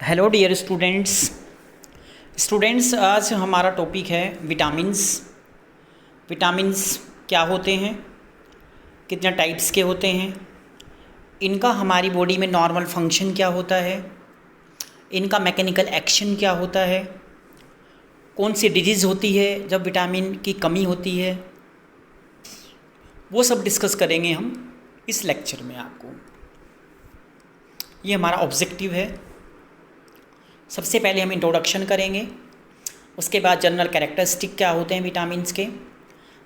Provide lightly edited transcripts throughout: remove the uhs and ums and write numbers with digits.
Hello dear students आज हमारा topic है विटामिन्स। विटामिन्स क्या होते हैं, कितने टाइप्स के होते हैं, इनका हमारी बॉडी में नॉर्मल फंक्शन क्या होता है, इनका मैकेनिकल एक्शन क्या होता है, कौन सी डिजीज़ होती है जब विटामिन की कमी होती है, वो सब डिस्कस करेंगे हम इस लेक्चर में। आपको ये हमारा ऑब्जेक्टिव है। सबसे पहले हम इंट्रोडक्शन करेंगे, उसके बाद जनरल कैरेक्टरिस्टिक क्या होते हैं विटामिन्स के,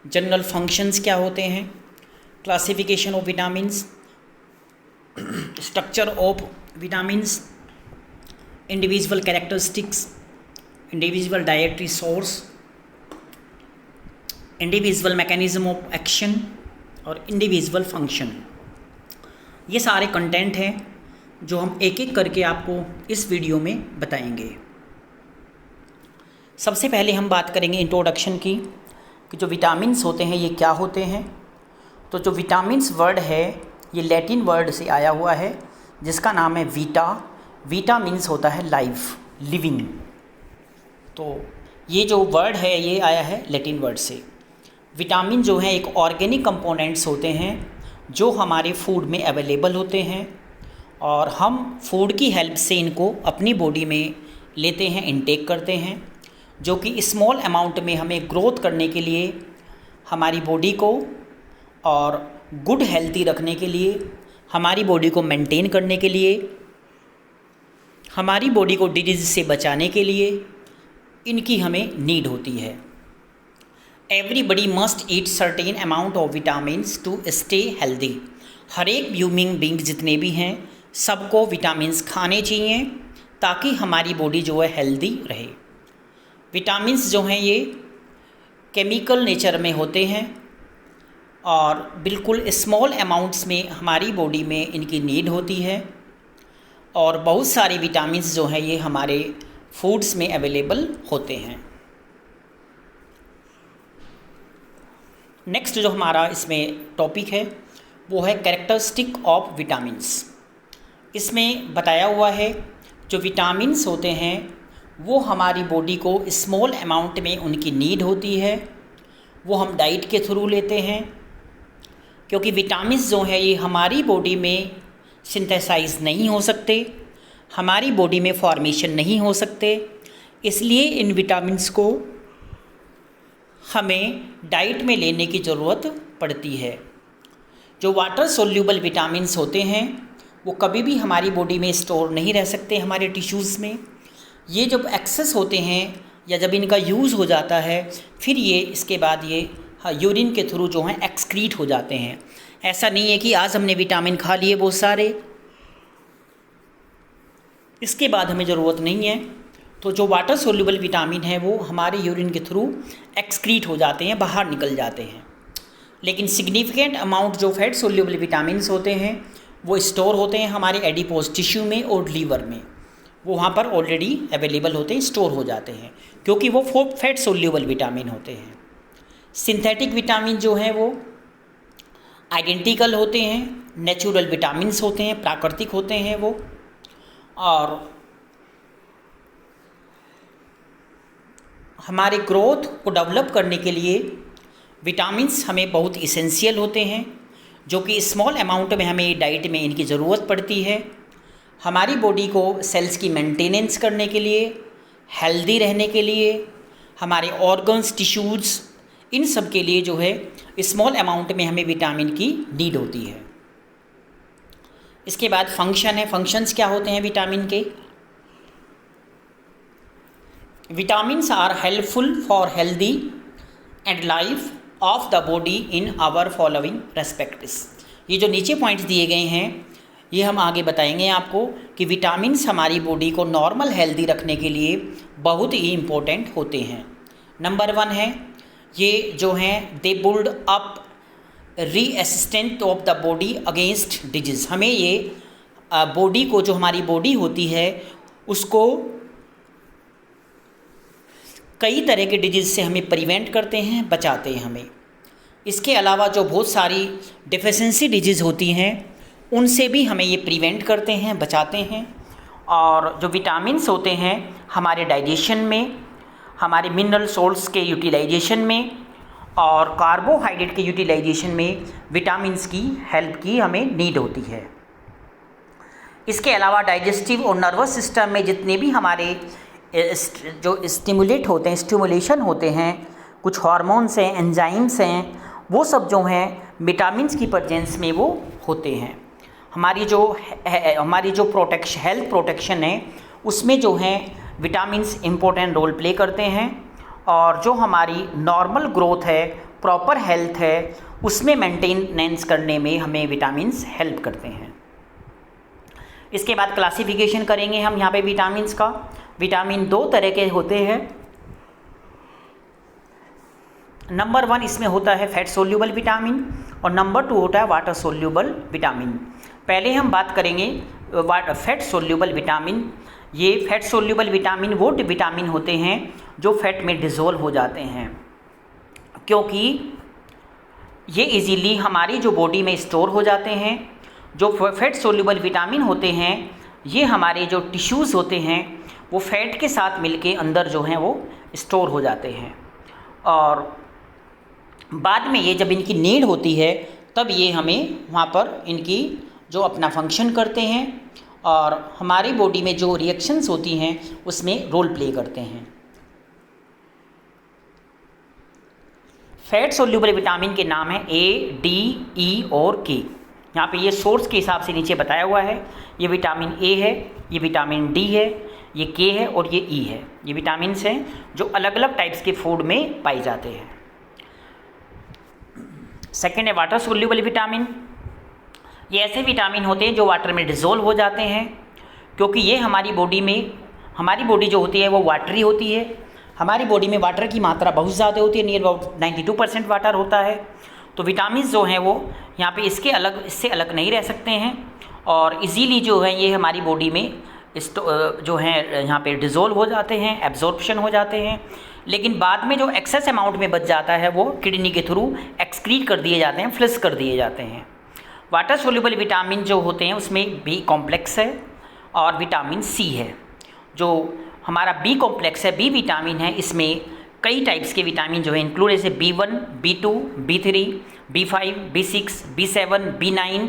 जनरल फंक्शंस क्या होते हैं, classification of vitamins, structure of vitamins, individual characteristics, individual dietary source, individual mechanism of action और इंडिविजुअल फंक्शन। ये सारे कंटेंट हैं जो हम एक एक करके आपको इस वीडियो में बताएंगे। सबसे पहले हम बात करेंगे इंट्रोडक्शन की कि जो विटामिन्स होते हैं ये क्या होते हैं। तो जो विटामिन्स वर्ड है ये लैटिन वर्ड से आया हुआ है जिसका नाम है वीटा। वीटा मीन्स होता है लाइफ, लिविंग। तो ये जो वर्ड है ये आया है लैटिन वर्ड से। विटामिन जो हैं एक ऑर्गेनिक कंपोनेंट्स होते हैं जो हमारे फूड में अवेलेबल होते हैं और हम फूड की हेल्प से इनको अपनी बॉडी में लेते हैं, इनटेक करते हैं, जो कि स्मॉल अमाउंट में हमें ग्रोथ करने के लिए, हमारी बॉडी को और गुड हेल्थी रखने के लिए, हमारी बॉडी को मेंटेन करने के लिए, हमारी बॉडी को डिजीज़ से बचाने के लिए इनकी हमें नीड होती है। Everybody must eat certain amount of vitamins to stay healthy. हर एक ह्यूमन बींग जितने भी हैं सबको विटामिन्स खाने चाहिए ताकि हमारी बॉडी जो है हेल्दी रहे। विटामिन्स जो हैं ये केमिकल नेचर में होते हैं और बिल्कुल स्मॉल अमाउंट्स में हमारी बॉडी में इनकी नीड होती है और बहुत सारे विटामिन्स जो हैं ये हमारे फूड्स में अवेलेबल होते हैं। नेक्स्ट जो हमारा इसमें टॉपिक है वो है कैरेक्टरिस्टिक ऑफ विटामिन्स। इसमें बताया हुआ है जो विटामिन्स होते हैं वो हमारी बॉडी को स्मॉल अमाउंट में उनकी नीड होती है, वो हम डाइट के थ्रू लेते हैं क्योंकि विटामिन्स जो है ये हमारी बॉडी में सिंथेसाइज नहीं हो सकते, हमारी बॉडी में फॉर्मेशन नहीं हो सकते, इसलिए इन विटामिन्स को हमें डाइट में लेने की ज़रूरत पड़ती है। जो वाटर सोल्यूबल विटामिन्स होते हैं वो कभी भी हमारी बॉडी में स्टोर नहीं रह सकते हमारे टिश्यूज़ में। ये जब एक्सेस होते हैं या जब इनका यूज़ हो जाता है फिर ये इसके बाद ये यूरिन के थ्रू जो हैं एक्सक्रीट हो जाते हैं। ऐसा नहीं है कि आज हमने विटामिन खा लिए बहुत सारे, इसके बाद हमें ज़रूरत नहीं है। तो जो वाटर सोल्यूबल विटामिन है वो हमारे यूरिन के थ्रू एक्सक्रीट हो जाते हैं, बाहर निकल जाते हैं। लेकिन सिग्निफिकेंट अमाउंट जो फैट सोल्यूबल विटामिन्स होते हैं वो स्टोर होते हैं हमारे एडिपोज टिश्यू में और लीवर में, वो वहाँ पर ऑलरेडी अवेलेबल होते हैं, स्टोर हो जाते हैं क्योंकि वो फैट सोल्यूबल विटामिन होते हैं। सिंथेटिक विटामिन जो हैं वो आइडेंटिकल होते हैं, नेचुरल विटामिन्स होते हैं, प्राकृतिक होते हैं वो। और हमारे ग्रोथ को डेवलप करने के लिए विटामिन्स हमें बहुत इसेंशियल होते हैं जो कि स्मॉल अमाउंट में हमें डाइट में इनकी ज़रूरत पड़ती है। हमारी बॉडी को सेल्स की मेंटेनेंस करने के लिए, हेल्दी रहने के लिए, हमारे ऑर्गन्स, टिश्यूज़, इन सब के लिए जो है स्मॉल अमाउंट में हमें विटामिन की नीड होती है। इसके बाद फंक्शन है। फंक्शंस क्या होते हैं vitamin K? Vitamins are helpful for healthy and life of the body in our following respects. ये जो नीचे पॉइंट्स दिए गए हैं ये हम आगे बताएंगे आपको कि विटामिन्स हमारी बॉडी को नॉर्मल हेल्दी रखने के लिए बहुत ही इम्पोर्टेंट होते हैं। नंबर 1 है ये जो हैं they build up resistant of the body against disease. हमें ये बॉडी को, जो हमारी बॉडी होती है उसको कई तरह के डिजीज़ से हमें प्रिवेंट करते हैं, बचाते हैं हमें। इसके अलावा जो बहुत सारी डिफिशेंसी डिजीज़ होती हैं उनसे भी हमें ये प्रिवेंट करते हैं, बचाते हैं। और जो विटामिन्स होते हैं हमारे डाइजेशन में, हमारे मिनरल सोल्ट्स के यूटिलाइजेशन में और कार्बोहाइड्रेट के यूटिलाइजेशन में विटामिन्स की हेल्प की हमें नीड होती है। इसके अलावा डाइजेस्टिव और नर्वस सिस्टम में जितने भी हमारे जो स्टिमुलेशन होते हैं, कुछ हार्मोन्स हैं, एंजाइम्स हैं, वो सब जो हैं विटामिन्स की प्रेजेंस में वो होते हैं। हमारी जो हेल्थ प्रोटेक्शन है उसमें जो है विटामिन्स इम्पोर्टेंट रोल प्ले करते हैं, और जो हमारी नॉर्मल ग्रोथ है, प्रॉपर हेल्थ है, उसमें मेंटेनेंस करने में हमें विटामिन्स हेल्प करते हैं। इसके बाद क्लासिफिकेशन करेंगे हम यहाँ पे विटामिन्स का। विटामिन 2 तरह के होते हैं। नंबर 1 इसमें होता है फैट सोल्यूबल विटामिन और नंबर 2 होता है वाटर सोल्यूबल विटामिन। पहले हम बात करेंगे फैट सोल्यूबल विटामिन। ये फैट सोल्यूबल विटामिन वो विटामिन होते हैं जो फैट में डिज़ोल्व हो जाते हैं, क्योंकि ये इजीली हमारी जो बॉडी में स्टोर हो जाते हैं। जो फैट सोल्यूबल विटामिन होते हैं ये हमारे जो टिश्यूज़ होते हैं वो फैट के साथ मिलके अंदर जो हैं वो स्टोर हो जाते हैं, और बाद में ये जब इनकी नीड होती है तब ये हमें वहाँ पर इनकी जो अपना फंक्शन करते हैं और हमारी बॉडी में जो रिएक्शंस होती हैं उसमें रोल प्ले करते हैं। फैट सोल्यूबल विटामिन के नाम हैं A, D, E और K। यहाँ पे ये सोर्स के हिसाब से नीचे बताया हुआ है। ये विटामिन A है, ये विटामिन D है, ये K है और ये E है। ये विटामिन्स हैं जो अलग अलग टाइप्स के फूड में पाए जाते हैं। सेकेंड है वाटर सोल्यूबल विटामिन। ये ऐसे विटामिन होते हैं जो वाटर में डिज़ोल्व हो जाते हैं, क्योंकि ये हमारी बॉडी जो होती है वो वाटरी होती है। हमारी बॉडी में वाटर की मात्रा बहुत ज़्यादा होती है, नियर अबाउट 92% वाटर होता है। तो विटामिन जो हैं वो यहाँ पे इससे अलग नहीं रह सकते हैं, और इजीली जो है ये हमारी बॉडी में जो है यहाँ पे डिज़ोल्व हो जाते हैं, एब्जॉर्प्शन हो जाते हैं। लेकिन बाद में जो एक्सेस अमाउंट में बच जाता है वो किडनी के थ्रू एक्सक्रीट कर दिए जाते हैं, फ्लश कर दिए जाते हैं। वाटर सोल्यूबल विटामिन जो होते हैं उसमें बी कॉम्प्लेक्स है और विटामिन सी है। जो हमारा बी कॉम्प्लेक्स है, बी विटामिन है, इसमें कई टाइप्स के विटामिन जो है इंक्लूड, जैसे B1, B2, B3, B5, B6, B7, B9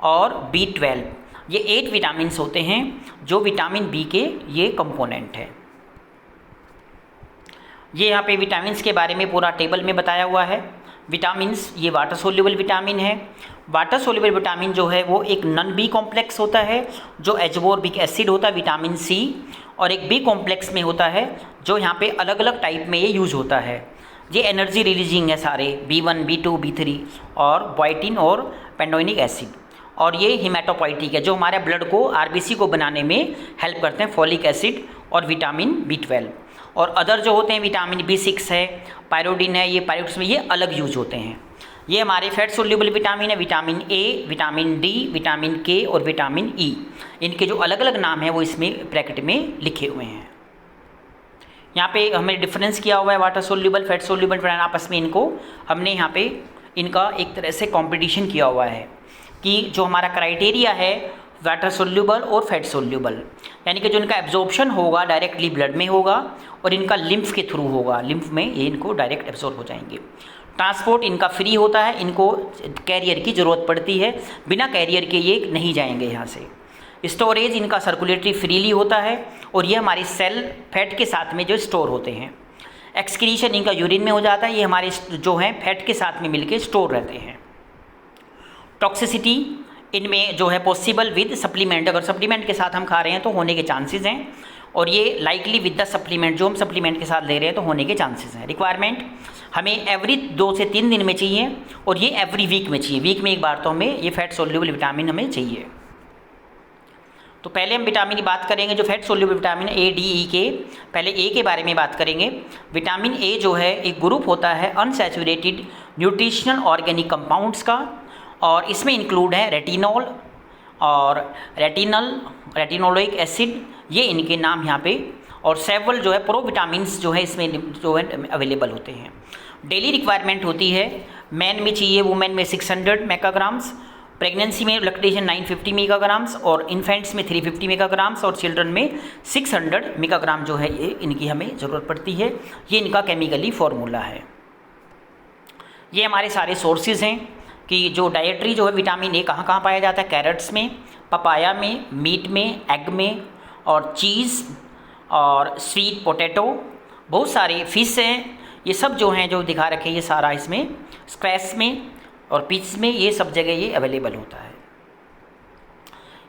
और B12। ये 8 विटामिन्स होते हैं जो विटामिन बी के ये कंपोनेंट है। ये यहाँ पे विटामिन्स के बारे में पूरा टेबल में बताया हुआ है। विटामिन्स ये वाटर सोल्यूबल विटामिन है। वाटर सोल्यूबल विटामिन जो है वो एक नॉन बी कॉम्प्लेक्स होता है जो एजबोर्बिक एसिड होता है विटामिन सी, और एक बी कॉम्प्लेक्स में होता है जो यहाँ पे अलग अलग टाइप में ये यूज़ होता है। ये एनर्जी रिलीजिंग है सारे, B1, B2, B3 और बायोटिन और पेंडोइनिक एसिड, और ये हिमेटोपोइटिक है जो हमारे ब्लड को आरबीसी को बनाने में हेल्प करते हैं, फॉलिक एसिड और विटामिन B12। और अदर जो होते हैं विटामिन B6 है, पायरोडिन है, ये पायरोक्स में ये अलग यूज होते हैं। ये हमारे फैट सोल्यूबल विटामिन है, vitamin A, vitamin D, vitamin K और विटामिन E। इनके जो अलग अलग नाम हैं वो इसमें ब्रैकेट में लिखे हुए हैं। यहाँ पे हमें डिफरेंस किया हुआ है वाटर सोल्यूबल, फैट सोल्यूबल, आपस में इनको हमने यहाँ पे इनका एक तरह से कॉम्पिटिशन किया हुआ है कि जो हमारा क्राइटेरिया है वाटर सोल्यूबल और फैट सोल्यूबल, यानी कि जो इनका एब्जॉर्प्शन होगा डायरेक्टली ब्लड में होगा और इनका लिम्फ के थ्रू होगा, लिम्फ में ये इनको डायरेक्ट एब्जॉर्ब हो जाएंगे। ट्रांसपोर्ट इनका फ्री होता है, इनको कैरियर की ज़रूरत पड़ती है, बिना कैरियर के ये नहीं जाएंगे यहाँ से। स्टोरेज इनका सर्कुलेटरी फ्रीली होता है और ये हमारी सेल फैट के साथ में जो स्टोर होते हैं। एक्सक्रीशन इनका यूरिन में हो जाता है, ये हमारे जो हैं फैट के साथ में मिलके स्टोर रहते हैं। टॉक्सिसिटी इनमें जो है पॉसिबल विद सप्लीमेंट, अगर सप्लीमेंट के साथ हम खा रहे हैं तो होने के चांसेस हैं, और ये लाइकली विद द सप्लीमेंट, जो हम सप्लीमेंट के साथ ले रहे हैं तो होने के चांसेस हैं। रिक्वायरमेंट हमें एवरी 2 से 3 दिन में चाहिए, और ये एवरी वीक में चाहिए, वीक में एक बार तो हमें ये फैट सोल्यूबल विटामिन हमें चाहिए। तो पहले हम विटामिन की बात करेंगे, जो fat soluble vitamin A, D, E के, पहले A के बारे में बात करेंगे। विटामिन A जो है एक ग्रुप होता है अनसैचुरेटेड न्यूट्रिशनल ऑर्गेनिक कंपाउंड्स का, और इसमें इंक्लूड है रेटिनॉल और रेटिनोलिक एसिड, ये इनके नाम यहाँ पे, और सेवल जो है प्रोविटामिन्स जो है इसमें जो है अवेलेबल होते हैं। डेली रिक्वायरमेंट होती है, मैन में चाहिए, वुमेन में 600 मैकाग्राम्स, प्रेगनेंसी में लैक्टेशन 950 मेगाग्राम्स और इन्फेंट्स में 350 मेगाग्राम्स और चिल्ड्रन में 600 मेगाग्राम जो है ये इनकी हमें ज़रूरत पड़ती है। ये इनका केमिकली फॉर्मूला है। ये हमारे सारे सोर्सेज हैं कि जो डाइटरी जो है विटामिन ए कहाँ कहाँ पाया जाता है। कैरेट्स में, पपाया में, मीट में, एग में और चीज़ और स्वीट पोटैटो, बहुत सारे फिश हैं। ये सब जो हैं जो दिखा रखे ये सारा इसमें स्क्वैश में और पीस में ये सब जगह ये अवेलेबल होता है।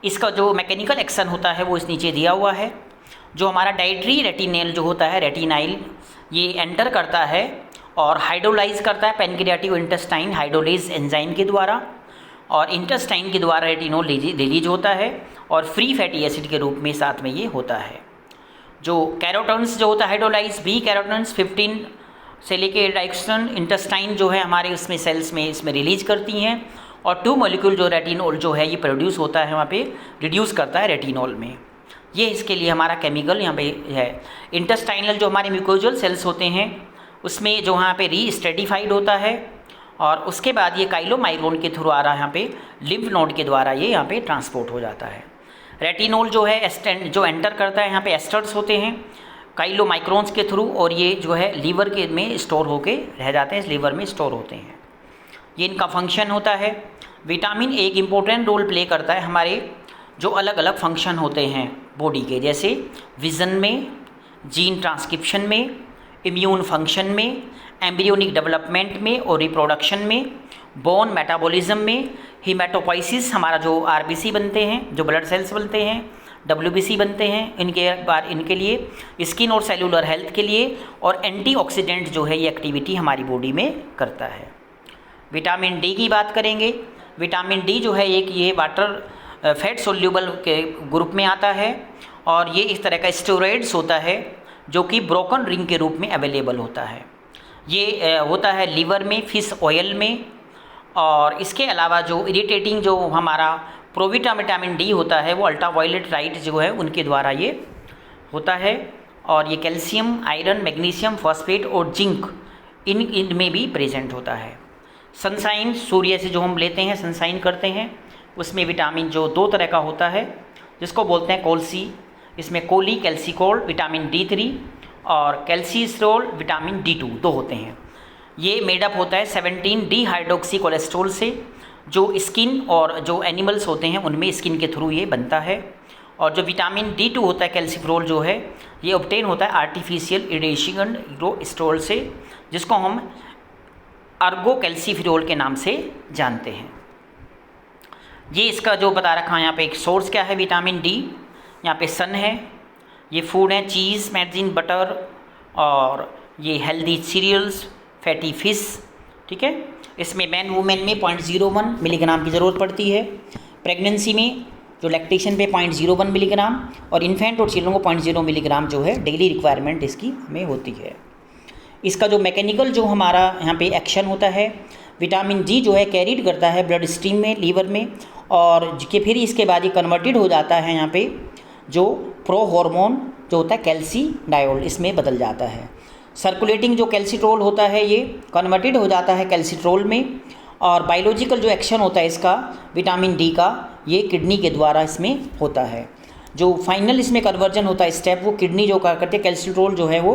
इसका जो मैकेनिकल एक्शन होता है वो इस नीचे दिया हुआ है। जो हमारा डाइटरी रेटिनेल जो होता है, रेटिनाइल, ये एंटर करता है और हाइड्रोलाइज करता है पैनक्रियाटिक इंटेस्टाइन हाइड्रोलेज एंजाइम के द्वारा, और इंटेस्टाइन के द्वारा रेटिनोल रिलीज होता है और फ्री फैटी एसिड के रूप में साथ में ये होता है। जो कैरोटन्स जो होता है हाइड्रोलाइज बी कैरोटन्स 15 से लेके डाइक्सन इंटेस्टाइन जो है हमारे उसमें सेल्स में इसमें रिलीज करती हैं, और 2 मॉलिक्यूल जो रेटिनोल जो है ये प्रोड्यूस होता है वहाँ पे, रिड्यूस करता है रेटिनोल में। ये इसके लिए हमारा केमिकल यहाँ पे है। इंटेस्टाइनल जो हमारे म्यूकोजल सेल्स होते हैं उसमें जो यहाँ पे रीस्ट्रेटिफाइड होता है, और उसके बाद ये काइलोमाइरोन के थ्रू आ रहा है यहाँ पे लिम्फ नोड के द्वारा ये यहाँ पे ट्रांसपोर्ट हो जाता है। रेटिनोल जो है जो एंटर करता है यहाँ पे एस्टर्स होते हैं काइलोमाइक्रोन्स के थ्रू, और ये जो है लीवर के में स्टोर होके रह जाते हैं, इस लीवर में स्टोर होते हैं। ये इनका फंक्शन होता है। विटामिन ए एक इम्पोर्टेंट रोल प्ले करता है हमारे जो अलग अलग फंक्शन होते हैं बॉडी के, जैसे विज़न में, जीन ट्रांसक्रिप्शन में, इम्यून फंक्शन में, एम्ब्रियोनिक डेवलपमेंट में और रिप्रोडक्शन में, बोन मेटाबॉलिज्म में, हीमेटोपोइसिस हमारा जो आरबीसी बनते हैं, जो ब्लड सेल्स बनते हैं, डब्ल्यूबीसी बनते हैं, इनके लिए स्किन और सेलुलर हेल्थ के लिए, और एंटीऑक्सीडेंट जो है ये एक्टिविटी हमारी बॉडी में करता है। विटामिन डी की बात करेंगे। विटामिन डी जो है एक ये वाटर फैट सोल्यूबल के ग्रुप में आता है, और ये इस तरह का स्टेरॉइड्स होता है जो कि ब्रोकन रिंग के रूप में अवेलेबल होता है। ये होता है लीवर में, फिश ऑयल में, और इसके अलावा जो इरिटेटिंग जो हमारा प्रोविटामिन डी होता है वो अल्ट्रावायलेट लाइट जो है उनके द्वारा ये होता है, और ये कैल्शियम, आयरन, मैग्नीशियम, फॉस्फेट और जिंक इनमें भी प्रेजेंट होता है। सनसाइन, सूर्य से जो हम लेते हैं, सनसाइन करते हैं, उसमें विटामिन जो 2 तरह का होता है जिसको बोलते हैं कोलसी, इसमें कोली कैल्सिकोल विटामिन D3 और कैल्सिस्ट्रोल विटामिन D2 2 होते हैं। ये मेडअप होता है 17 डी हाइड्रोक्सी कोलेस्ट्रॉल से, जो स्किन और जो एनिमल्स होते हैं उनमें स्किन के थ्रू ये बनता है। और जो विटामिन D2 होता है कैल्सिफ्रोल जो है ये ऑब्टेन होता है आर्टिफिशियल इरेशियन स्टोल से, जिसको हम अर्गो कैल्सिफ्रोल के नाम से जानते हैं। ये इसका जो बता रखा है यहाँ पे एक सोर्स क्या है विटामिन डी, यहाँ पे सन है, ये फूड है चीज़, मैगजीन, बटर, और ये हेल्दी सीरियल्स, फैटी फिश, ठीक है। इसमें मैन वुमेन में 0.01 मिलीग्राम की ज़रूरत पड़ती है, प्रेगनेंसी में जो लैक्टेशन पे 0.01 मिलीग्राम, और इन्फेंट और चिल्ड्रन को 0.0 मिलीग्राम जो है डेली रिक्वायरमेंट इसकी हमें होती है। इसका जो मैकेनिकल जो हमारा यहाँ पे एक्शन होता है, विटामिन डी जो है कैरीड करता है ब्लड स्ट्रीम में, लीवर में, और कि फिर इसके बाद ये कन्वर्टेड हो जाता है यहाँ पे जो प्रो हार्मोन जो होता है कैल्सीडायोल, इसमें बदल जाता है। सर्कुलेटिंग जो कैल्सिट्रोल होता है ये कन्वर्टेड हो जाता है कैल्सिट्रोल में, और बायोलॉजिकल जो एक्शन होता है इसका विटामिन डी का ये किडनी के द्वारा इसमें होता है। जो फाइनल इसमें कन्वर्जन होता है स्टेप, वो किडनी जो करते हैं कैल्सिट्रोल जो है वो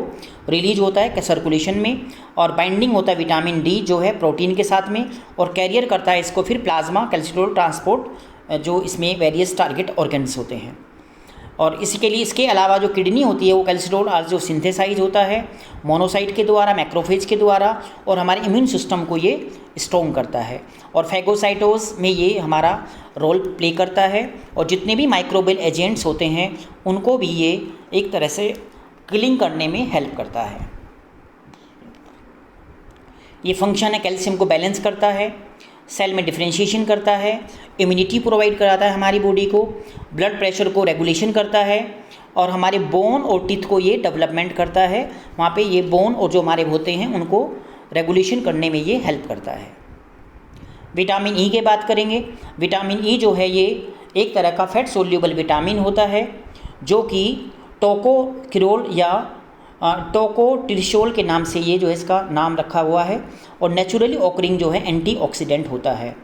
रिलीज होता है सर्कुलेशन में, और बाइंडिंग होता है विटामिन डी जो है प्रोटीन के साथ में, और कैरियर करता है इसको फिर प्लाज्मा कैल्सिट्रोल ट्रांसपोर्ट जो इसमें वेरियस टारगेट ऑर्गन्स होते हैं। और इसके लिए इसके अलावा जो किडनी होती है वो कैल्सिट्रोल जो सिंथेसाइज होता है मोनोसाइट के द्वारा, मैक्रोफेज के द्वारा, और हमारे इम्यून सिस्टम को ये स्ट्रॉन्ग करता है, और फैगोसाइटोस में ये हमारा रोल प्ले करता है, और जितने भी माइक्रोबियल एजेंट्स होते हैं उनको भी ये एक तरह से किलिंग करने में हेल्प करता है। ये फंक्शन है कैल्शियम को बैलेंस करता है, सेल में डिफ्रेंशिएशन करता है, इम्यूनिटी प्रोवाइड कराता है हमारी बॉडी को, ब्लड प्रेशर को रेगुलेशन करता है, और हमारे बोन और टीथ को ये डेवलपमेंट करता है। वहाँ पे ये बोन और जो हमारे होते हैं उनको रेगुलेशन करने में ये हेल्प करता है। विटामिन ई की बात करेंगे। विटामिन ई जो है ये एक तरह का फैट सोल्यूबल विटामिन होता है जो कि टोकोक्रोल या टोकोटिरसोल के नाम से ये जो है इसका नाम रखा हुआ है, और नेचुरली ऑकरिंग जो है एंटीऑक्सीडेंट होता है।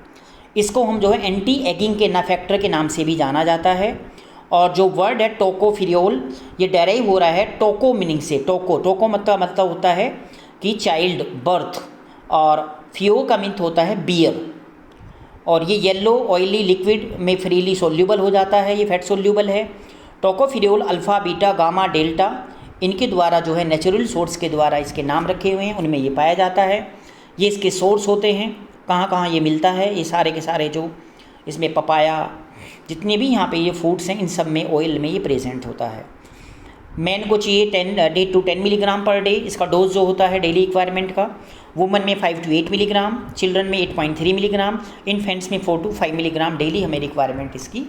इसको हम जो है एंटी एगिंग के ना फैक्टर के नाम से भी जाना जाता है। और जो वर्ड है टोकोफिरियोल, ये डेराइव हो रहा है टोको मीनिंग से। टोको मतलब होता है कि चाइल्ड, बर्थ, और फियो का मीन होता है बियर। और ये येलो ऑयली लिक्विड में फ्रीली सोल्यूबल हो जाता है, ये फैट सोल्यूबल है। टोकोफिरियोल अल्फ़ा, बीटा, गामा, डेल्टा, इनके द्वारा जो है नेचुरल सोर्स के द्वारा इसके नाम रखे हुए हैं, उनमें ये पाया जाता है। ये इसके सोर्स होते हैं, कहाँ कहाँ ये मिलता है, ये सारे के सारे जो इसमें पपाया, जितने भी यहाँ पे ये फूड्स हैं, इन सब में ऑयल में ये प्रेजेंट होता है। मैन को चाहिए 10 मिलीग्राम पर डे, इसका डोज जो होता है डेली रिक्वायरमेंट का। वुमन में 5 to 8 मिलीग्राम, चिल्ड्रन में 8.3 मिलीग्राम, इन्फेंट्स में 4 to 5 मिलीग्राम डेली हमें रिक्वायरमेंट इसकी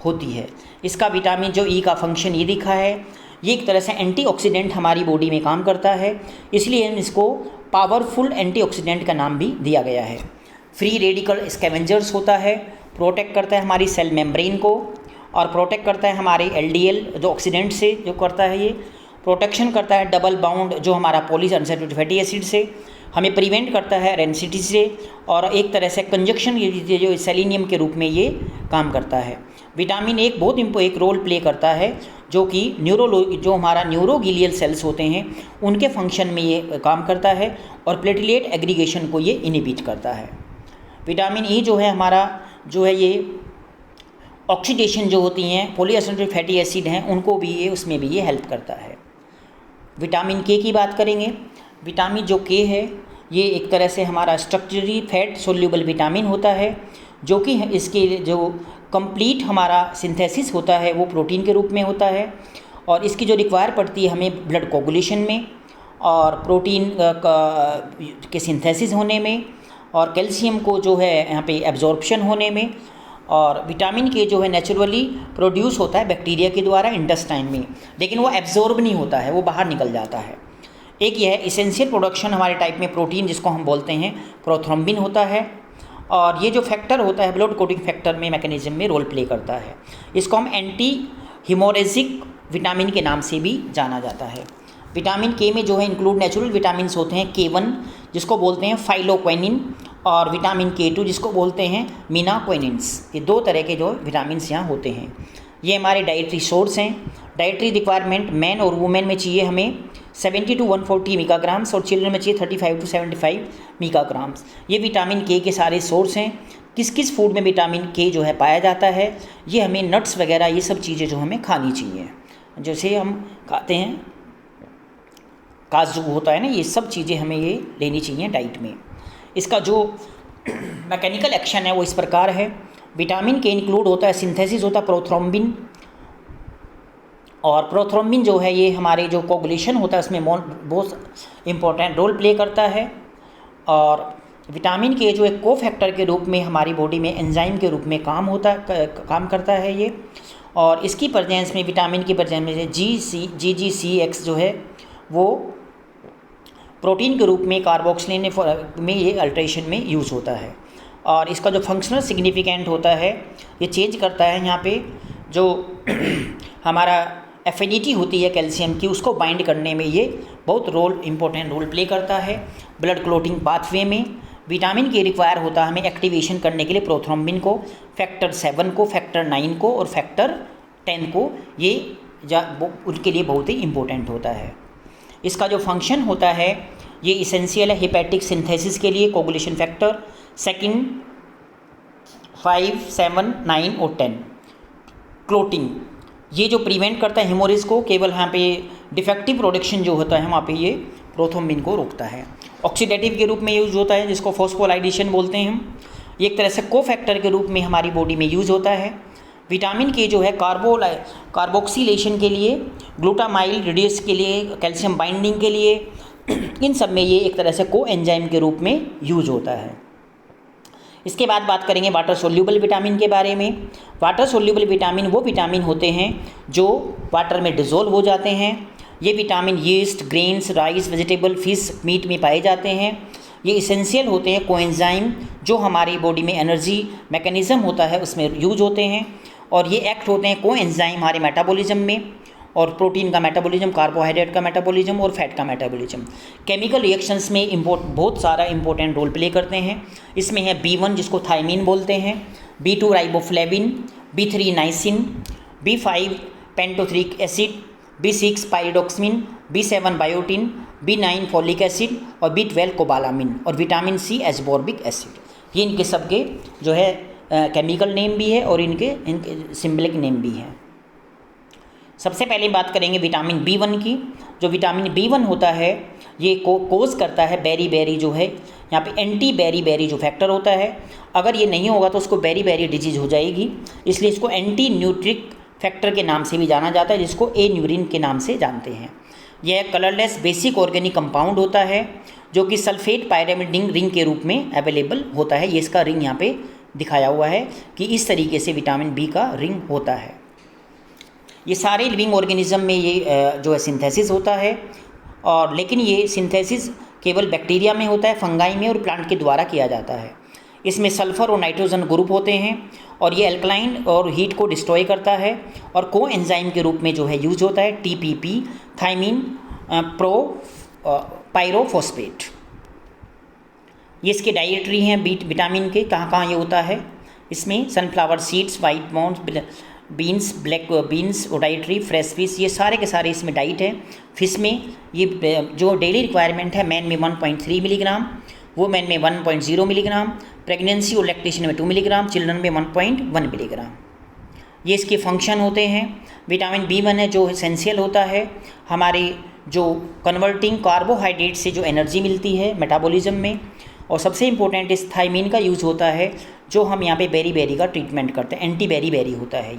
होती है। इसका विटामिन जो ई का फंक्शन ये दिखा है, ये एक तरह से एंटीऑक्सीडेंट हमारी बॉडी में काम करता है, इसलिए हम इसको पावरफुल एंटीऑक्सीडेंट का नाम भी दिया गया है। फ्री रेडिकल स्कैवेंजर्स होता है, प्रोटेक्ट करता है हमारी सेल मेम्ब्रेन को, और प्रोटेक्ट करता है हमारे एलडीएल जो ऑक्सीडेंट से जो करता है, ये प्रोटेक्शन करता है डबल बाउंड जो हमारा पॉलीअनसैचुरेटेड फैटी एसिड से, हमें प्रिवेंट करता है रेंसिटी से, और एक तरह से कंजक्शन जो सेलेनियम के रूप में ये काम करता है। विटामिन एक बहुत एक रोल प्ले करता है, जो कि जो हमारा न्यूरोगिलियल सेल्स होते हैं उनके फंक्शन में ये काम करता है, और प्लेटलेट एग्रीगेशन को ये इनहिबिट करता है। विटामिन ई जो है हमारा जो है ये ऑक्सीडेशन जो होती हैं पॉलीअनसैचुरेटेड फैटी एसिड हैं उनको भी ये उसमें भी ये हेल्प करता है। विटामिन के की बात करेंगे। विटामिन जो के है ये एक तरह से हमारा स्ट्रक्चरली फैट सोल्यूबल विटामिन होता है, जो कि इसके जो कंप्लीट हमारा सिंथेसिस होता है वो प्रोटीन के रूप में होता है, और इसकी जो रिक्वायर पड़ती है हमें ब्लड कोगुलेशन में, और प्रोटीन के सिंथेसिस होने में, और कैल्शियम को जो है यहाँ पे एब्जॉर्प्शन होने में। और विटामिन के जो है नेचुरली प्रोड्यूस होता है बैक्टीरिया के द्वारा इंटेस्टाइन में, लेकिन वो एब्जॉर्ब नहीं होता है, वो बाहर निकल जाता है। एक यह इसेंशियल प्रोडक्शन हमारे टाइप में प्रोटीन जिसको हम बोलते हैं प्रोथ्रोम्बिन होता है, और ये जो फैक्टर होता है ब्लड कोटिंग फैक्टर में मैकेनिज्म में रोल प्ले करता है। इसको हम एंटी हिमोरेजिक विटामिन के नाम से भी जाना जाता है। विटामिन के में जो है इंक्लूड नेचुरल विटामिन होते हैं K1 जिसको बोलते हैं फाइलोक्विनिन, और विटामिन K2 जिसको बोलते हैं मीनाक्विनिन्स। ये दो तरह के जो विटामिन यहाँ होते हैं। ये हमारे डाइटरी सोर्स हैं। डाइटरी रिक्वायरमेंट मैन और वुमेन में चाहिए हमें 70 to 140 मिकाग्राम्स, और चिल्ड्रन में चाहिए 35 to 75 मिकाग्राम्स। ये विटामिन के सारे सोर्स हैं। किस किस फूड में विटामिन के जो है पाया जाता है, ये हमें नट्स वगैरह ये सब चीज़ें जो हमें खानी चाहिए, जैसे हम खाते हैं काजू होता है ना, ये सब चीज़ें हमें ये लेनी चाहिए डाइट में। इसका जो मैकेनिकल एक्शन है वो इस प्रकार है। विटामिन के इंक्लूड होता है सिंथेसिस होता है प्रोथ्रोम्बिन, और प्रोथ्रोम्बिन जो है ये हमारे जो कोगुलेशन होता है उसमें बहुत इम्पोर्टेंट रोल प्ले करता है। और विटामिन के जो एक कोफैक्टर के रूप में हमारी बॉडी में एंजाइम के रूप में काम करता है ये, और इसकी प्रेजेंस में विटामिन की प्रेजेंस में GGCX जो है वो प्रोटीन के रूप में कार्बोक्सिलेन में ये अल्ट्रेशन में यूज़ होता है। और इसका जो फंक्शनल सिग्निफिकेंट होता है ये चेंज करता है यहाँ पे जो हमारा एफिनिटी होती है कैल्शियम की, उसको बाइंड करने में ये बहुत इंपॉर्टेंट रोल प्ले करता है। ब्लड क्लोटिंग पाथवे में विटामिन के रिक्वायर होता है हमें एक्टिवेशन करने के लिए प्रोथ्रोम्बिन को, फैक्टर 7 को, फैक्टर 9 को, और फैक्टर 10 को। ये उनके लिए बहुत ही इम्पोर्टेंट होता है। इसका जो फंक्शन होता है ये इसेंशियल है हेपेटिक सिंथेसिस के लिए, कोगुलेशन फैक्टर 2, 5, 7, 9 और 10। क्लोटिंग ये जो प्रिवेंट करता है हेमोरेज को, केवल यहाँ पे डिफेक्टिव प्रोडक्शन जो होता है वहाँ पे ये प्रोथ्रोम्बिन को रोकता है। ऑक्सीडेटिव के रूप में यूज होता है जिसको फॉस्फोलाइडेशन बोलते हैं हम। ये एक तरह से कोफैक्टर के रूप में हमारी बॉडी में यूज होता है। विटामिन के जो है कार्बोक्सिलेशन के लिए, ग्लूटामाइल रिड्यूस के लिए, कैल्शियम बाइंडिंग के लिए, इन सब में ये एक तरह से को एंजाइम के रूप में यूज होता है। इसके बाद बात करेंगे वाटर सोल्यूबल विटामिन के बारे में। वाटर सोल्यूबल विटामिन वो विटामिन होते हैं जो वाटर में डिज़ोल्व हो जाते हैं। ये vitamin yeast, grains, rice, vegetable, fish, meat में पाए जाते हैं। ये इसेंशियल होते हैं कोएंजाइम जो हमारी बॉडी में एनर्जी मैकेनिज़्म होता है उसमें यूज होते हैं, और ये एक्ट होते हैं कोएंजाइम हमारे मेटाबॉलिज्म में। और प्रोटीन का मेटाबॉलिज्म, कार्बोहाइड्रेट का मेटाबॉलिज्म और फैट का मेटाबॉलिज्म। केमिकल रिएक्शंस में बहुत सारा इंपॉर्टेंट रोल प्ले करते हैं। इसमें है B1 जिसको थायमीन बोलते हैं, B2 riboflavin, B3 niacin, B5 pantothenic acid, B6 pyridoxine, B7 biotin, B9 folic acid और B12 कोबालामिन और विटामिन C एस्बॉर्बिक एसिड। ये इनके सबके जो है केमिकल नेम भी है और इनके सिंबलिक नेम भी है। सबसे पहले बात करेंगे विटामिन B1 की। जो विटामिन B1 होता है ये कोज करता है बेरी जो है, यहाँ पे एंटी बेरी जो फैक्टर होता है। अगर ये नहीं होगा तो उसको बेरी डिजीज हो जाएगी, इसलिए इसको एंटी न्यूट्रिक फैक्टर के नाम से भी जाना जाता है, जिसको ए न्यूरिन के नाम से जानते हैं। यह कलरलेस बेसिक ऑर्गेनिक कंपाउंड होता है जो कि सल्फेट पायरामिडिंग रिंग के रूप में अवेलेबल होता है। ये इसका रिंग यहाँ पे दिखाया हुआ है कि इस तरीके से विटामिन B का रिंग होता है। ये सारे लिविंग ऑर्गेनिज्म में ये जो है सिंथेसिस होता है, और लेकिन ये सिंथेसिस केवल बैक्टीरिया में होता है, फंगाई में और प्लांट के द्वारा किया जाता है। इसमें सल्फ़र और नाइट्रोजन ग्रुप होते हैं और ये एल्कलाइन और हीट को डिस्ट्रॉय करता है और को एंजाइम के रूप में जो है यूज होता है, TPP थायमीन पायरोफॉस्फेट। ये इसके डाइटरी हैं विटामिन के, कहाँ कहाँ ये होता है। इसमें sunflower seeds, white bones, beans, black beans और डाइटरी, फ्रेश फिश, ये सारे के सारे इसमें डाइट है। फिश में ये जो डेली रिक्वायरमेंट है, मैन में 1.3 मिलीग्राम, वुमेन में 1.0 मिलीग्राम, प्रेगनेंसी और लैक्टेशन में 2 मिलीग्राम, चिल्ड्रन में 1.1 मिलीग्राम। ये इसके फंक्शन होते हैं। विटामिन B1 है जो एसेंशियल होता है हमारे जो कन्वर्टिंग कार्बोहाइड्रेट से जो एनर्जी मिलती है मेटाबॉलिज्म में, और सबसे इम्पोर्टेंट इस थायमीन का यूज़ होता है जो हम यहाँ पे बेरी का ट्रीटमेंट करते हैं, एंटी बेरी होता है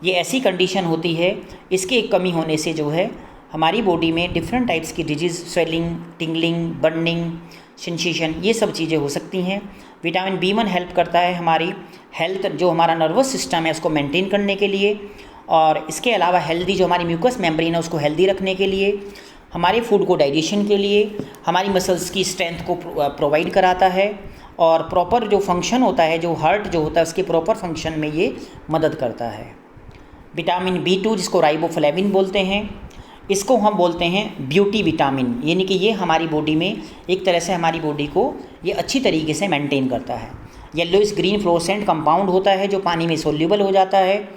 ये ऐसी कंडीशन होती है, इसके एक कमी होने से जो है हमारी बॉडी में डिफरेंट टाइप्स की disease, swelling, tingling, burning, sensation, ये सब चीज़ें हो सकती हैं। विटामिन B1 हेल्प करता है हमारी हेल्थ, जो हमारा नर्वस सिस्टम है उसको मेंटेन करने के लिए, और इसके अलावा हेल्दी जो हमारी म्यूकस मेम्ब्रेन है उसको हेल्दी रखने के लिए, हमारे फूड को डाइजेशन के लिए, हमारी मसल्स की स्ट्रेंथ को प्रोवाइड कराता है, और प्रॉपर जो फंक्शन होता है, जो हार्ट जो होता है उसके प्रॉपर फंक्शन में ये मदद करता है। विटामिन B2 जिसको राइबोफ्लेविन बोलते हैं, इसको हम बोलते हैं ब्यूटी विटामिन, यानी कि ये हमारी बॉडी में एक तरह से हमारी बॉडी को ये अच्छी तरीके से मेंटेन करता है। येलोइश ग्रीन फ्लोरोसेंट कंपाउंड होता है जो पानी में सोल्यूबल हो जाता है,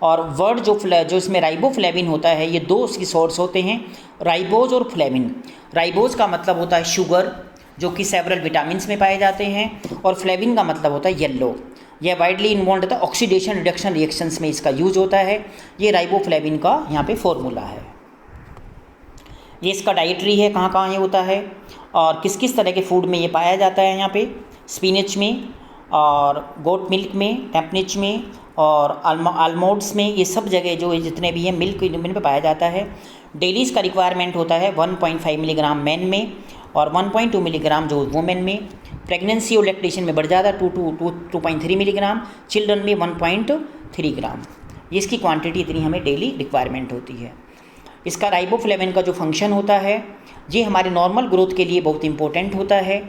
और वर्ड जो इसमें राइबोफ्लेविन होता है, ये दो उसकी सोर्स होते हैं, राइबोज और फ्लेविन। राइबोज का मतलब होता है शुगर जो कि सेवरल विटामिन्स में पाए जाते हैं, और फ्लेविन का मतलब होता है येलो। यह वाइडली इन्वॉल्व होता है ऑक्सीडेशन रिडक्शन रिएक्शंस में, इसका यूज होता है। ये राइबोफ्लेविन का यहाँ पे फॉर्मूला है। ये इसका डाइटरी है, कहाँ कहाँ ये होता है और किस किस तरह के फूड में ये पाया जाता है। यहाँ पे स्पिनच में और गोट मिल्क में, टेम्पनिच में और आलमोड्स में, ये सब जगह जो जितने भी हैं मिल्क में पाया जाता है। डेली इसका रिक्वायरमेंट होता है 1.5 मिलीग्राम मैन में और 1.2 मिलीग्राम जो वुमेन में। प्रेगनेंसी और लैक्टेशन में बढ़ जाता है 2.3 मिलीग्राम, चिल्ड्रन में 1.3 ग्राम। ये इसकी क्वांटिटी इतनी हमें डेली रिक्वायरमेंट होती है। इसका राइबोफ्लेविन का जो फंक्शन होता है ये हमारे नॉर्मल ग्रोथ के लिए बहुत इंपॉर्टेंट होता है।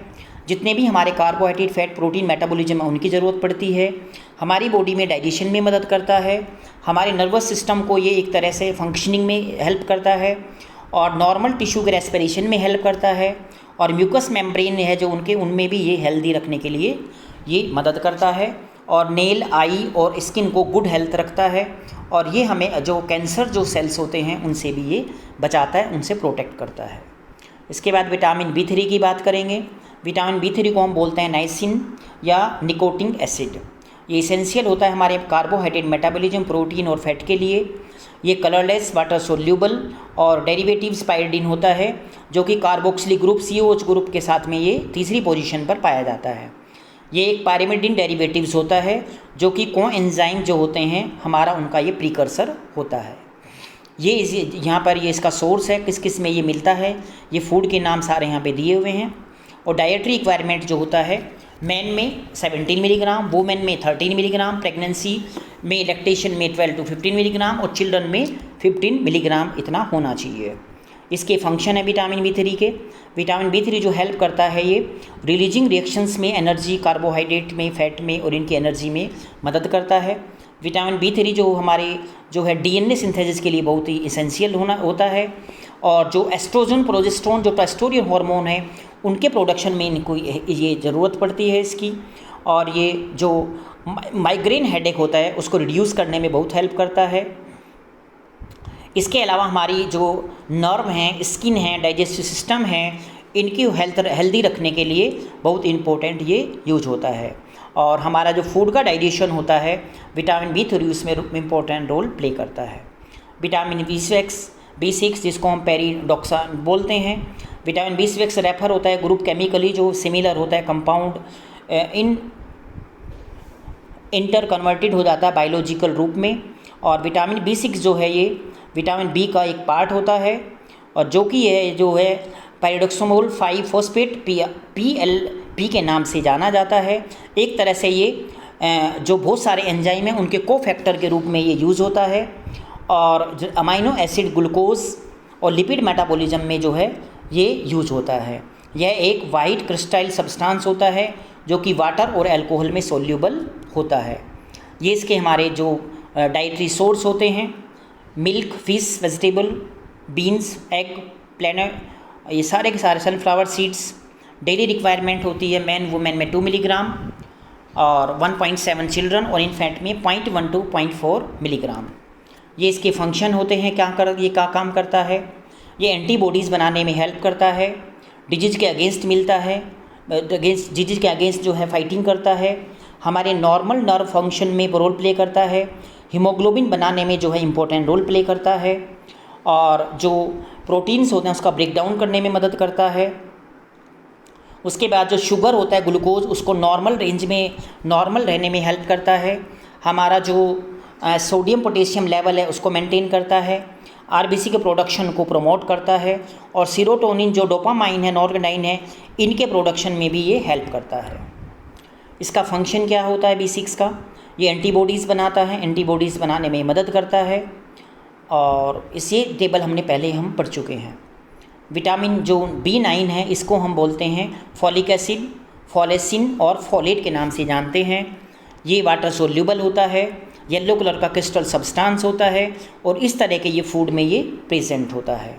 जितने भी हमारे कार्बोहाइड्रेट, फैट, प्रोटीन मेटाबॉलिज्म है उनकी ज़रूरत पड़ती है। हमारी बॉडी में डाइजेशन में मदद करता है, हमारे नर्वस सिस्टम को ये एक तरह से फंक्शनिंग में हेल्प करता है, और नॉर्मल टिश्यू के रेस्पिरेशन में हेल्प करता है, और म्यूकस मेम्ब्रेन है जो उनमें भी ये हेल्दी रखने के लिए ये मदद करता है, और नेल, आई और स्किन को गुड हेल्थ रखता है, और ये हमें जो कैंसर जो सेल्स होते हैं उनसे भी ये बचाता है, उनसे प्रोटेक्ट करता है। इसके बाद विटामिन B3 की बात करेंगे। विटामिन B3 को हम बोलते हैं नाइसिन या निकोटिक एसिड। ये इसेंशियल होता है हमारे कार्बोहाइड्रेट मेटाबॉलिज्म, प्रोटीन और फैट के लिए। ये कलरलेस, वाटर सोल्यूबल और डेरिवेटिव्स पायरिडीन होता है जो कि कार्बोक्सिलिक ग्रुप COH ग्रुप के साथ में ये तीसरी पोजीशन पर पाया जाता है। ये एक पायरिमिडीन डेरिवेटिव्स होता है जो कि कोएंजाइम जो होते हैं हमारा उनका ये प्रीकर्सर होता है। ये यहाँ पर ये इसका सोर्स है, किस किस में ये मिलता है, ये फूड के नाम सारे यहाँ पे दिए हुए हैं। और डाइटरी रिक्वायरमेंट जो होता है मैन में 17 मिलीग्राम, वुमेन में 13 मिलीग्राम, प्रेगनेंसी में, लैक्टेशन में 12 to 15 मिलीग्राम और चिल्ड्रन में 15 मिलीग्राम इतना होना चाहिए। इसके फंक्शन है विटामिन B3 के। विटामिन B3 जो हेल्प करता है ये रिलीजिंग रिएक्शंस में, एनर्जी, कार्बोहाइड्रेट में, फैट में और इनकी एनर्जी में मदद करता है। विटामिन B3 जो हमारे जो है DNA सिंथेसिस के लिए बहुत ही इसेंशियल होता है, और जो एस्ट्रोजन प्रोजेस्टेरोन जो टेस्टोस्टेरोन हार्मोन है उनके प्रोडक्शन में इनको ये ज़रूरत पड़ती है इसकी। और ये जो माइग्रेन हेडेक होता है उसको रिड्यूस करने में बहुत हेल्प करता है। इसके अलावा हमारी जो नर्व हैं, स्किन है, डाइजेस्टिव सिस्टम है, इनकी हेल्दी रखने के लिए बहुत इम्पोर्टेंट ये यूज होता है। और हमारा जो फूड का डाइजेशन होता है विटामिन B3 उसमें इम्पोर्टेंट रोल प्ले करता है। विटामिन B6 जिसको हम पेरिडॉक्सान बोलते हैं। विटामिन B6 रेफर होता है ग्रुप केमिकली जो सिमिलर होता है कंपाउंड इंटर कन्वर्टेड हो जाता है बायोलॉजिकल रूप में। और विटामिन B6 जो है ये विटामिन B का एक पार्ट होता है, और जो कि है जो है पैराडॉक्सोमोल 5 फॉस्फेट PLP के नाम से जाना जाता है। एक तरह से ये जो बहुत सारे एंजाइम हैं उनके कोफैक्टर के रूप में ये यूज़ होता है। और अमाइनो एसिड, ग्लूकोज और लिपिड मेटाबॉलिज्म में जो है ये यूज होता है। यह एक वाइट क्रिस्टल सब्सटेंस होता है जो कि वाटर और अल्कोहल में सोल्यूबल होता है। ये इसके हमारे जो डाइटरी सोर्स होते हैं milk, fish, vegetable, beans, egg, plant, ये सारे के सारे सनफ्लावर सीड्स। डेली रिक्वायरमेंट होती है मैन वुमेन में 2 मिलीग्राम और 1.7 चिल्ड्रन और इन्फेंट में 0.1 to 0.4 मिलीग्राम। ये इसके फंक्शन होते हैं, ये क्या काम करता है। ये एंटीबॉडीज़ बनाने में हेल्प करता है, डिजीज़ के अगेंस्ट मिलता है, डिजीज़ के अगेंस्ट जो है फाइटिंग करता है, हमारे नॉर्मल नर्व फंक्शन में रोल प्ले करता है, हीमोग्लोबिन बनाने में जो है इम्पोर्टेंट रोल प्ले करता है, और जो प्रोटीन्स होते हैं उसका ब्रेक डाउन करने में मदद करता है। उसके बाद जो शुगर होता है ग्लूकोज उसको नॉर्मल रेंज में नॉर्मल रहने में हेल्प करता है। हमारा जो सोडियम पोटेशियम लेवल है उसको मेंटेन करता है, आरबीसी के प्रोडक्शन को प्रमोट करता है, और सीरोटोनिन जो डोपामाइन है, नॉर्गेनाइन है, इनके प्रोडक्शन में भी ये हेल्प करता है। इसका फंक्शन क्या होता है B6 का, ये एंटीबॉडीज़ बनाता है, एंटीबॉडीज़ बनाने में मदद करता है, और इसे टेबल हमने पहले हम पढ़ चुके हैं। विटामिन जो B9 है इसको हम बोलते हैं फॉलिक एसिड, फॉलेसिन और फॉलेट के नाम से जानते हैं। ये वाटर सोल्यूबल होता है, येलो कलर का क्रिस्टल सब्सटेंस होता है, और इस तरह के ये फूड में ये प्रेजेंट होता है।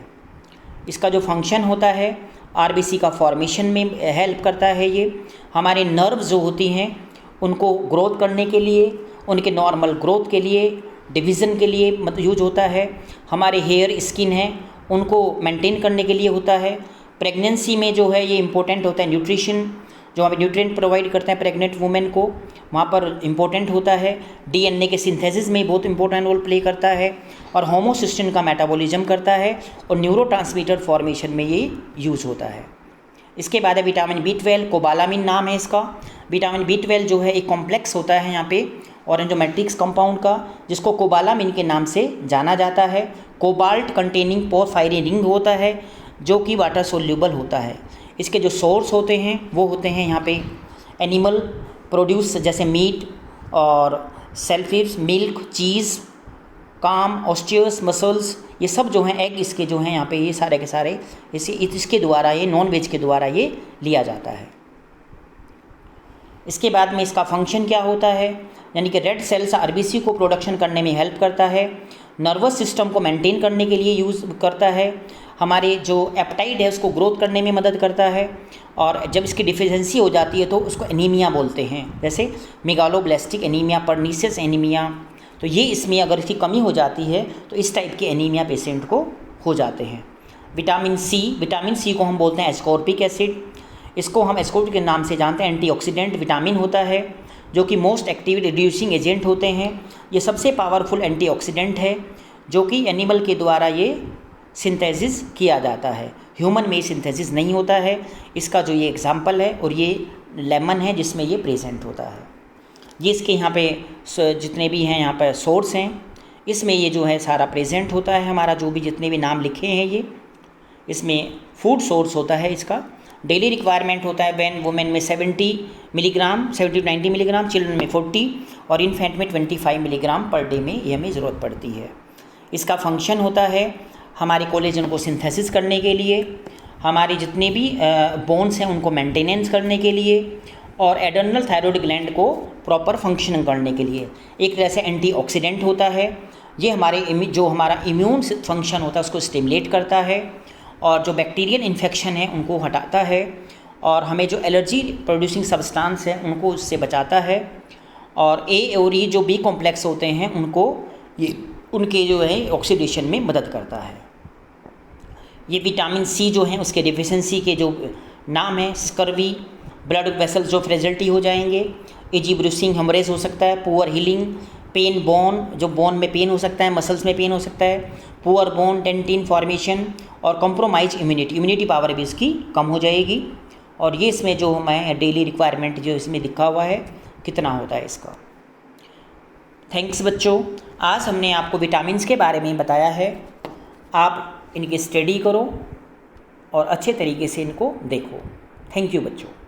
इसका जो फंक्शन होता है आरबीसी का फॉर्मेशन में हेल्प करता है। ये हमारे नर्व जो होती हैं उनको ग्रोथ करने के लिए, उनके नॉर्मल ग्रोथ के लिए, डिवीज़न के लिए यूज होता है। हमारे हेयर, स्किन है उनको मेंटेन करने के लिए होता है। प्रेगनेंसी में जो है ये इम्पोर्टेंट होता है, न्यूट्रिशन जो हमें न्यूट्रिएंट प्रोवाइड करते हैं प्रेग्नेंट वुमेन को, वहाँ पर इम्पोर्टेंट होता है। डीएनए के सिंथेसिस में बहुत इंपॉर्टेंट रोल प्ले करता है, और होमोसिस्टिन का मेटाबॉलिज्म करता है, और न्यूरोट्रांसमीटर फॉर्मेशन में ये यूज़ होता है। इसके बाद है विटामिन B12, कोबालामिन नाम है इसका। विटामिन B12 जो है एक कॉम्प्लेक्स होता है यहाँ पे ऑरेंजोमेट्रिक्स कंपाउंड का, जिसको कोबालामिन के नाम से जाना जाता है। कोबाल्ट कंटेनिंग पोरफायरिन रिंग होता है जो कि वाटर सोल्यूबल होता है। इसके जो सोर्स होते हैं वो होते हैं यहाँ पे एनिमल प्रोड्यूस जैसे मीट और सेल्फिश, मिल्क, चीज़, काम, ऑस्टियर्स, मसल्स, ये सब जो हैं एग इसके जो हैं यहाँ पे ये सारे के सारे इसके द्वारा ये नॉन वेज के द्वारा ये लिया जाता है। इसके बाद में इसका फंक्शन क्या होता है, यानी कि रेड सेल्स आरबीसी को प्रोडक्शन करने में हेल्प करता है, नर्वस सिस्टम को मेंटेन करने के लिए यूज़ करता है, हमारे जो एपेटाइट है उसको ग्रोथ करने में मदद करता है, और जब इसकी डिफिशिएंसी हो जाती है तो उसको एनीमिया बोलते हैं, जैसे मेगालोब्लास्टिक एनीमिया, पर्नीशियस एनीमिया। तो ये इसमें अगर इसकी कमी हो जाती है तो इस टाइप के एनीमिया पेशेंट को हो जाते हैं। विटामिन सी को हम बोलते हैं एस्कॉर्बिक एसिड, इसको हम एस्कॉर्बिक के नाम से जानते हैं। एंटीऑक्सीडेंट विटामिन होता है जो कि मोस्ट एक्टिव रिड्यूसिंग एजेंट होते हैं। ये सबसे पावरफुल एंटीऑक्सीडेंट है जो कि एनिमल के द्वारा ये सिंथेसिस किया जाता है, ह्यूमन में सिंथेसिस नहीं होता है। इसका जो ये एग्जाम्पल है, और ये लेमन है जिसमें ये प्रेजेंट होता है। ये इसके यहाँ पे जितने भी हैं यहाँ पर सोर्स हैं, इसमें ये जो है सारा प्रेजेंट होता है। हमारा जो भी जितने भी नाम लिखे हैं ये इसमें फूड सोर्स होता है। इसका डेली रिक्वायरमेंट होता है वैन वुमेन में 70 मिलीग्राम, 70 to 90 मिलीग्राम, चिल्ड्रन में 40 और इन्फेंट में 25 मिलीग्राम पर डे में ये हमें ज़रूरत पड़ती है। इसका फंक्शन होता है हमारे कोलेजन को सिंथेसिस करने के लिए, हमारे जितने भी बोन्स हैं उनको मेंटेनेंस करने के लिए, और एड्रेनल थायरॉयड ग्लैंड को प्रॉपर फंक्शन करने के लिए। एक तरह से एंटीऑक्सीडेंट होता है, ये हमारे जो हमारा इम्यून फंक्शन होता है उसको स्टिमुलेट करता है, और जो बैक्टीरियल इन्फेक्शन है उनको हटाता है, और हमें जो एलर्जी प्रोड्यूसिंग सब्सटेंस है उनको उससे बचाता है। और ए और ई जो बी कॉम्प्लेक्स होते हैं उनको ये उनके जो है ऑक्सीडेशन में मदद करता है। ये विटामिन सी जो है उसके डिफिशेंसी के जो नाम है स्कर्वी, ब्लड वेसल्स जो फ्रेजिलिटी हो जाएंगे, एजी ब्रूसिंग हेमरेज हो सकता है, पुअर हीलिंग, पेन बोन जो बोन में पेन हो सकता है, मसल्स में पेन हो सकता है, पुअर बोन टेंटिन फॉर्मेशन, और कंप्रोमाइज इम्यूनिटी पावर भी इसकी कम हो जाएगी। और ये इसमें जो मैं डेली रिक्वायरमेंट जो इसमें लिखा हुआ है कितना होता है इसका। थैंक्स बच्चों, आज हमने आपको विटामिन्स के बारे में बताया है। आप इनकी स्टडी करो और अच्छे तरीके से इनको देखो। थैंक यू बच्चों।